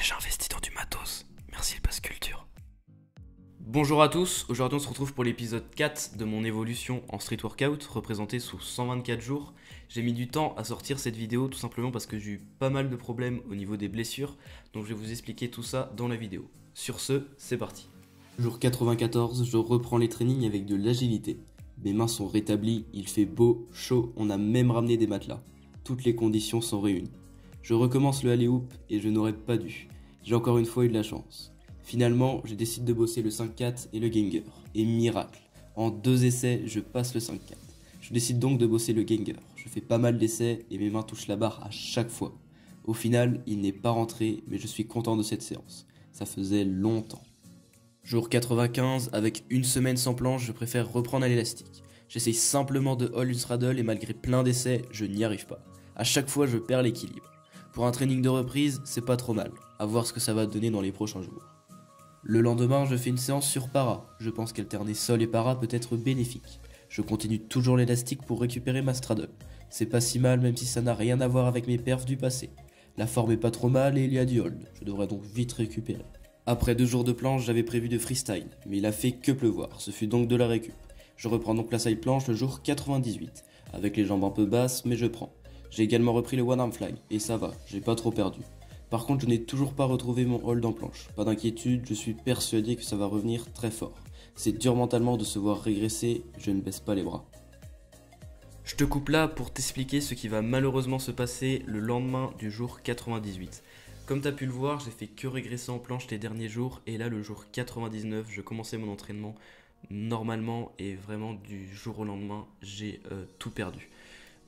j'ai investi dans du matos. Merci le pass culture. Bonjour à tous, aujourd'hui on se retrouve pour l'épisode 4 de mon évolution en street workout, représenté sous 124 jours. J'ai mis du temps à sortir cette vidéo tout simplement parce que j'ai eu pas mal de problèmes au niveau des blessures, donc je vais vous expliquer tout ça dans la vidéo. Sur ce, c'est parti. Jour 94, je reprends les trainings avec de l'agilité. Mes mains sont rétablies, il fait beau, chaud, on a même ramené des matelas. Toutes les conditions sont réunies. Je recommence le alley-oop et je n'aurais pas dû. J'ai encore une fois eu de la chance. Finalement, je décide de bosser le 5-4 et le Ganger. Et miracle, en 2 essais, je passe le 5-4. Je décide donc de bosser le Ganger. Je fais pas mal d'essais et mes mains touchent la barre à chaque fois. Au final, il n'est pas rentré, mais je suis content de cette séance. Ça faisait longtemps. Jour 95, avec une semaine sans planche, je préfère reprendre à l'élastique. J'essaye simplement de hold une straddle et malgré plein d'essais, je n'y arrive pas. À chaque fois, je perds l'équilibre. Pour un training de reprise, c'est pas trop mal. À voir ce que ça va donner dans les prochains jours. Le lendemain, je fais une séance sur para. Je pense qu'alterner sol et para peut être bénéfique. Je continue toujours l'élastique pour récupérer ma straddle. C'est pas si mal même si ça n'a rien à voir avec mes perfs du passé. La forme est pas trop mal et il y a du hold. Je devrais donc vite récupérer. Après 2 jours de planche, j'avais prévu de freestyle, mais il a fait que pleuvoir. Ce fut donc de la récup. Je reprends donc la side planche le jour 98, avec les jambes un peu basses, mais je prends. J'ai également repris le one arm fly, et ça va, j'ai pas trop perdu. Par contre, je n'ai toujours pas retrouvé mon hold en planche. Pas d'inquiétude, je suis persuadé que ça va revenir très fort. C'est dur mentalement de se voir régresser, je ne baisse pas les bras. Je te coupe là pour t'expliquer ce qui va malheureusement se passer le lendemain du jour 98. Comme tu as pu le voir, j'ai fait que régresser en planche les derniers jours, et là le jour 99, je commençais mon entraînement normalement, et vraiment du jour au lendemain, j'ai tout perdu.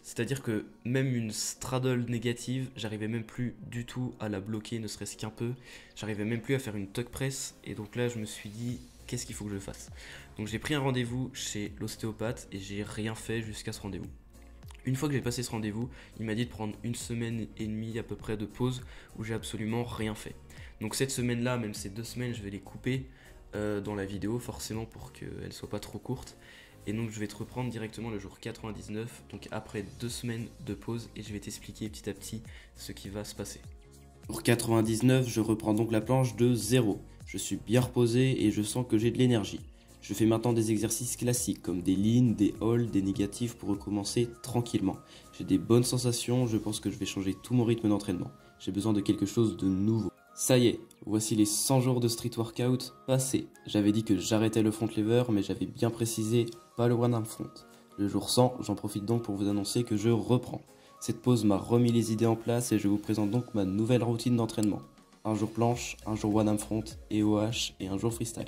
C'est-à-dire que même une straddle négative, j'arrivais même plus du tout à la bloquer, ne serait-ce qu'un peu. J'arrivais même plus à faire une tuck press. Et donc là, je me suis dit, qu'est-ce qu'il faut que je fasse? Donc j'ai pris un rendez-vous chez l'ostéopathe et j'ai rien fait jusqu'à ce rendez-vous. Une fois que j'ai passé ce rendez-vous, il m'a dit de prendre 1 semaine et demie à peu près de pause où j'ai absolument rien fait. Donc cette semaine-là, même ces 2 semaines, je vais les couper dans la vidéo forcément pour qu'elles ne soient pas trop courtes. Et donc je vais te reprendre directement le jour 99, donc après 2 semaines de pause, et je vais t'expliquer petit à petit ce qui va se passer. Jour 99, je reprends donc la planche de 0. Je suis bien reposé et je sens que j'ai de l'énergie. Je fais maintenant des exercices classiques comme des lean, des holds, des négatifs pour recommencer tranquillement. J'ai des bonnes sensations, je pense que je vais changer tout mon rythme d'entraînement. J'ai besoin de quelque chose de nouveau. Ça y est, voici les 100 jours de street workout passés. J'avais dit que j'arrêtais le front lever, mais j'avais bien précisé, pas le one arm front. Le jour 100, j'en profite donc pour vous annoncer que je reprends. Cette pause m'a remis les idées en place et je vous présente donc ma nouvelle routine d'entraînement. Un jour planche, un jour one arm front et OH et un jour freestyle.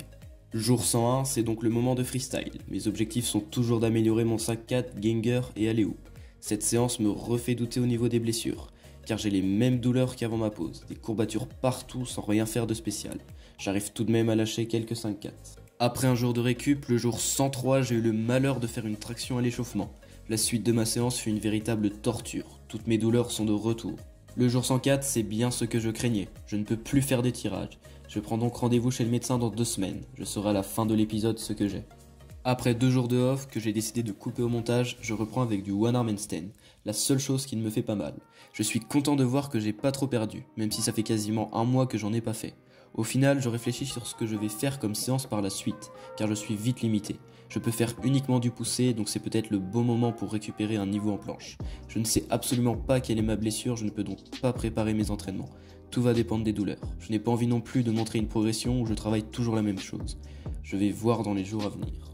Jour 101, c'est donc le moment de freestyle. Mes objectifs sont toujours d'améliorer mon 5-4, Ganger et alley-oop. Cette séance me refait douter au niveau des blessures, car j'ai les mêmes douleurs qu'avant ma pause, des courbatures partout sans rien faire de spécial. J'arrive tout de même à lâcher quelques 5-4. Après un jour de récup, le jour 103, j'ai eu le malheur de faire une traction à l'échauffement. La suite de ma séance fut une véritable torture, toutes mes douleurs sont de retour. Le jour 104, c'est bien ce que je craignais, je ne peux plus faire de tirage. Je prends donc rendez-vous chez le médecin dans 2 semaines, je saurai à la fin de l'épisode ce que j'ai. Après 2 jours de off que j'ai décidé de couper au montage, je reprends avec du one arm handstand, la seule chose qui ne me fait pas mal. Je suis content de voir que j'ai pas trop perdu, même si ça fait quasiment 1 mois que j'en ai pas fait. Au final, je réfléchis sur ce que je vais faire comme séance par la suite, car je suis vite limité. Je peux faire uniquement du poussé, donc c'est peut-être le bon moment pour récupérer un niveau en planche. Je ne sais absolument pas quelle est ma blessure, je ne peux donc pas préparer mes entraînements. Tout va dépendre des douleurs. Je n'ai pas envie non plus de montrer une progression où je travaille toujours la même chose. Je vais voir dans les jours à venir.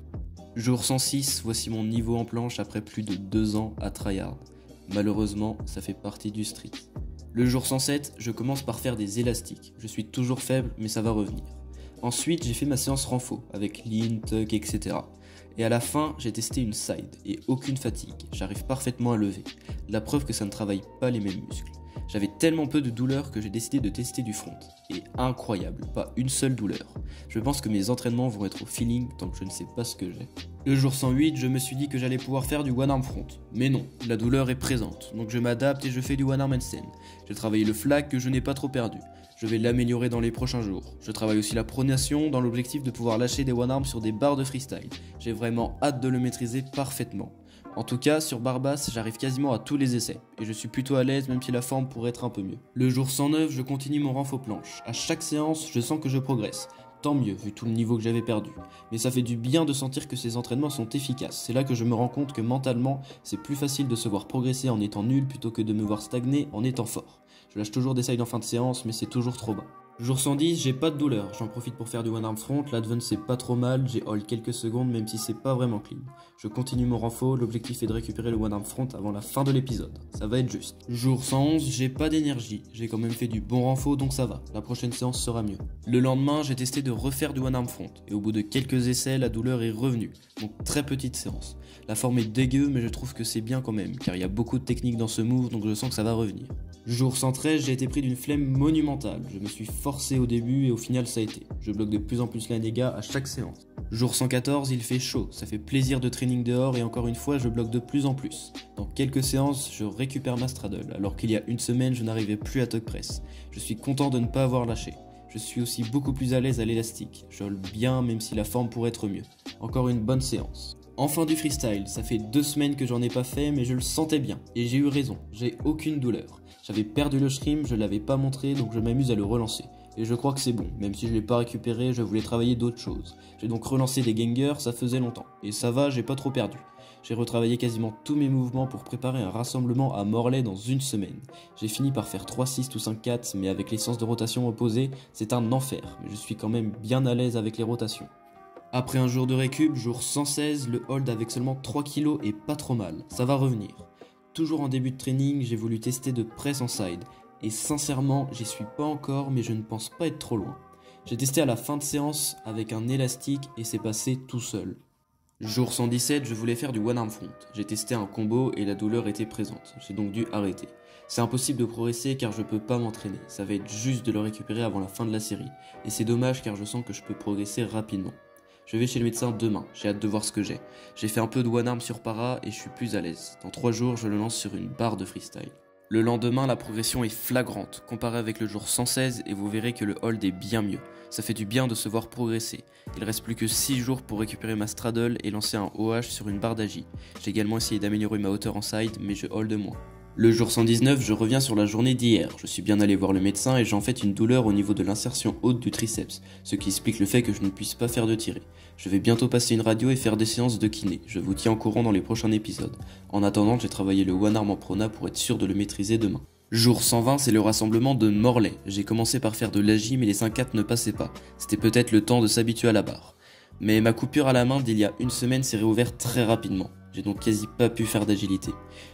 Jour 106, voici mon niveau en planche après plus de 2 ans à tryhard. Malheureusement, ça fait partie du street. Le jour 107, je commence par faire des élastiques. Je suis toujours faible, mais ça va revenir. Ensuite, j'ai fait ma séance renfo, avec lean, tuck, etc. Et à la fin, j'ai testé une side, et aucune fatigue. J'arrive parfaitement à lever. La preuve que ça ne travaille pas les mêmes muscles. J'avais tellement peu de douleur que j'ai décidé de tester du front. Et incroyable, pas une seule douleur. Je pense que mes entraînements vont être au feeling tant que je ne sais pas ce que j'ai. Le jour 108, je me suis dit que j'allais pouvoir faire du one arm front. Mais non, la douleur est présente, donc je m'adapte et je fais du one arm handstand. J'ai travaillé le flag que je n'ai pas trop perdu. Je vais l'améliorer dans les prochains jours. Je travaille aussi la pronation dans l'objectif de pouvoir lâcher des one arm sur des barres de freestyle. J'ai vraiment hâte de le maîtriser parfaitement. En tout cas, sur barre basse, j'arrive quasiment à tous les essais, et je suis plutôt à l'aise même si la forme pourrait être un peu mieux. Le jour 109, je continue mon renfo planche. À chaque séance, je sens que je progresse. Tant mieux, vu tout le niveau que j'avais perdu. Mais ça fait du bien de sentir que ces entraînements sont efficaces. C'est là que je me rends compte que mentalement, c'est plus facile de se voir progresser en étant nul plutôt que de me voir stagner en étant fort. Je lâche toujours des sides en fin de séance, mais c'est toujours trop bas. Jour 110, j'ai pas de douleur, j'en profite pour faire du one arm front, l'advance c'est pas trop mal, j'ai hold quelques secondes même si c'est pas vraiment clean. Je continue mon renfo, l'objectif est de récupérer le one arm front avant la fin de l'épisode, ça va être juste. Jour 111, j'ai pas d'énergie, j'ai quand même fait du bon renfo donc ça va, la prochaine séance sera mieux. Le lendemain, j'ai testé de refaire du one arm front, et au bout de quelques essais, la douleur est revenue, donc très petite séance. La forme est dégueu mais je trouve que c'est bien quand même, car il y a beaucoup de techniques dans ce move donc je sens que ça va revenir. Jour 113, j'ai été pris d'une flemme monumentale, je me suis forcé au début et au final ça a été. Je bloque de plus en plus la néga à chaque séance. Jour 114, il fait chaud, ça fait plaisir de training dehors et encore une fois je bloque de plus en plus. Dans quelques séances, je récupère ma straddle, alors qu'il y a une semaine je n'arrivais plus à tuck press. Je suis content de ne pas avoir lâché. Je suis aussi beaucoup plus à l'aise à l'élastique. Je hold bien même si la forme pourrait être mieux. Encore une bonne séance. Enfin du freestyle, ça fait 2 semaines que j'en ai pas fait mais je le sentais bien. Et j'ai eu raison, j'ai aucune douleur. J'avais perdu le shrimp, je l'avais pas montré donc je m'amuse à le relancer. Et je crois que c'est bon, même si je l'ai pas récupéré, je voulais travailler d'autres choses. J'ai donc relancé des gangers, ça faisait longtemps. Et ça va, j'ai pas trop perdu. J'ai retravaillé quasiment tous mes mouvements pour préparer un rassemblement à Morlaix dans une semaine. J'ai fini par faire 3-6 ou 5-4, mais avec les sens de rotation opposés, c'est un enfer. Mais je suis quand même bien à l'aise avec les rotations. Après un jour de récup, jour 116, le hold avec seulement 3 kg est pas trop mal, ça va revenir. Toujours en début de training, j'ai voulu tester de press en side. Et sincèrement, j'y suis pas encore, mais je ne pense pas être trop loin. J'ai testé à la fin de séance avec un élastique et c'est passé tout seul. Jour 117, je voulais faire du one arm front. J'ai testé un combo et la douleur était présente. J'ai donc dû arrêter. C'est impossible de progresser car je peux pas m'entraîner. Ça va être juste de le récupérer avant la fin de la série. Et c'est dommage car je sens que je peux progresser rapidement. Je vais chez le médecin demain, j'ai hâte de voir ce que j'ai. J'ai fait un peu de one arm sur para et je suis plus à l'aise. Dans 3 jours, je le lance sur une barre de freestyle. Le lendemain, la progression est flagrante, comparée avec le jour 116 et vous verrez que le hold est bien mieux. Ça fait du bien de se voir progresser. Il reste plus que 6 jours pour récupérer ma straddle et lancer un OH sur une barre d'agi. J'ai également essayé d'améliorer ma hauteur en side, mais je hold moins. Le jour 119, je reviens sur la journée d'hier. Je suis bien allé voir le médecin et j'ai en fait une douleur au niveau de l'insertion haute du triceps, ce qui explique le fait que je ne puisse pas faire de tiré. Je vais bientôt passer une radio et faire des séances de kiné. Je vous tiens au courant dans les prochains épisodes. En attendant, j'ai travaillé le one arm en prona pour être sûr de le maîtriser demain. Jour 120, c'est le rassemblement de Morlaix. J'ai commencé par faire de l'agi mais les 5-4 ne passaient pas. C'était peut-être le temps de s'habituer à la barre. Mais ma coupure à la main d'il y a une semaine s'est réouverte très rapidement. J'ai donc quasi pas pu faire d'agilité.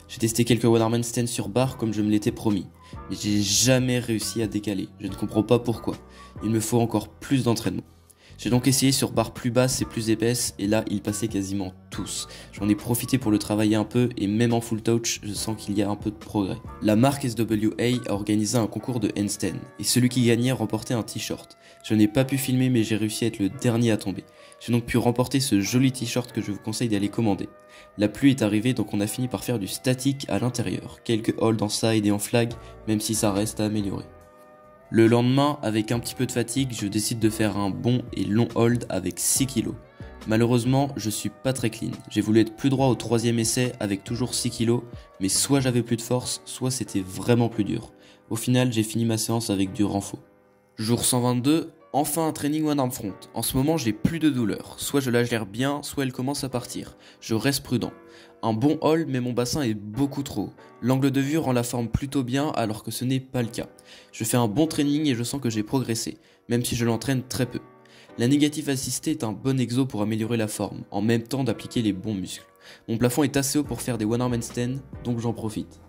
J'ai testé quelques one arm handstands sur barre comme je me l'étais promis, mais j'ai jamais réussi à décaler. Je ne comprends pas pourquoi. Il me faut encore plus d'entraînement. J'ai donc essayé sur barre plus basse et plus épaisse et là ils passaient quasiment tous. J'en ai profité pour le travailler un peu et même en full touch je sens qu'il y a un peu de progrès. La marque SWA a organisé un concours de handstand et celui qui gagnait remportait un t-shirt. Je n'ai pas pu filmer mais j'ai réussi à être le dernier à tomber. J'ai donc pu remporter ce joli t-shirt que je vous conseille d'aller commander. La pluie est arrivée donc on a fini par faire du statique à l'intérieur. Quelques holds en side et en flag même si ça reste à améliorer. Le lendemain, avec un petit peu de fatigue, je décide de faire un bon et long hold avec 6 kg. Malheureusement, je suis pas très clean. J'ai voulu être plus droit au 3e essai avec toujours 6 kg, mais soit j'avais plus de force, soit c'était vraiment plus dur. Au final, j'ai fini ma séance avec du renfo. Jour 122, enfin un training one arm front. En ce moment, j'ai plus de douleur. Soit je la gère bien, soit elle commence à partir. Je reste prudent. Un bon hold mais mon bassin est beaucoup trop haut. L'angle de vue rend la forme plutôt bien alors que ce n'est pas le cas. Je fais un bon training et je sens que j'ai progressé, même si je l'entraîne très peu. La négative assistée est un bon exo pour améliorer la forme, en même temps d'appliquer les bons muscles. Mon plafond est assez haut pour faire des one arm handstands, donc j'en profite.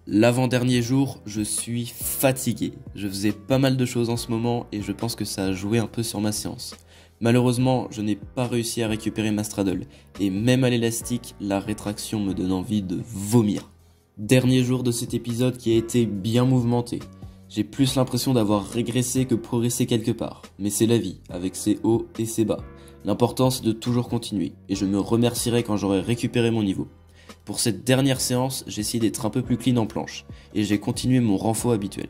L'avant-dernier jour, je suis fatigué. Je faisais pas mal de choses en ce moment et je pense que ça a joué un peu sur ma séance. Malheureusement, je n'ai pas réussi à récupérer ma straddle, et même à l'élastique, la rétraction me donne envie de vomir. Dernier jour de cet épisode qui a été bien mouvementé. J'ai plus l'impression d'avoir régressé que progressé quelque part, mais c'est la vie, avec ses hauts et ses bas. L'important c'est de toujours continuer, et je me remercierai quand j'aurai récupéré mon niveau. Pour cette dernière séance, j'ai essayé d'être un peu plus clean en planche, et j'ai continué mon renfo habituel.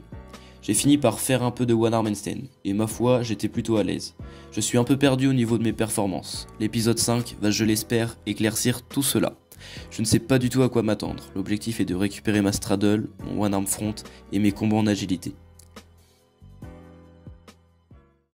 J'ai fini par faire un peu de one arm handstand, et ma foi, j'étais plutôt à l'aise. Je suis un peu perdu au niveau de mes performances. L'épisode 5 va, je l'espère, éclaircir tout cela. Je ne sais pas du tout à quoi m'attendre. L'objectif est de récupérer ma straddle, mon one arm front et mes combos en agilité.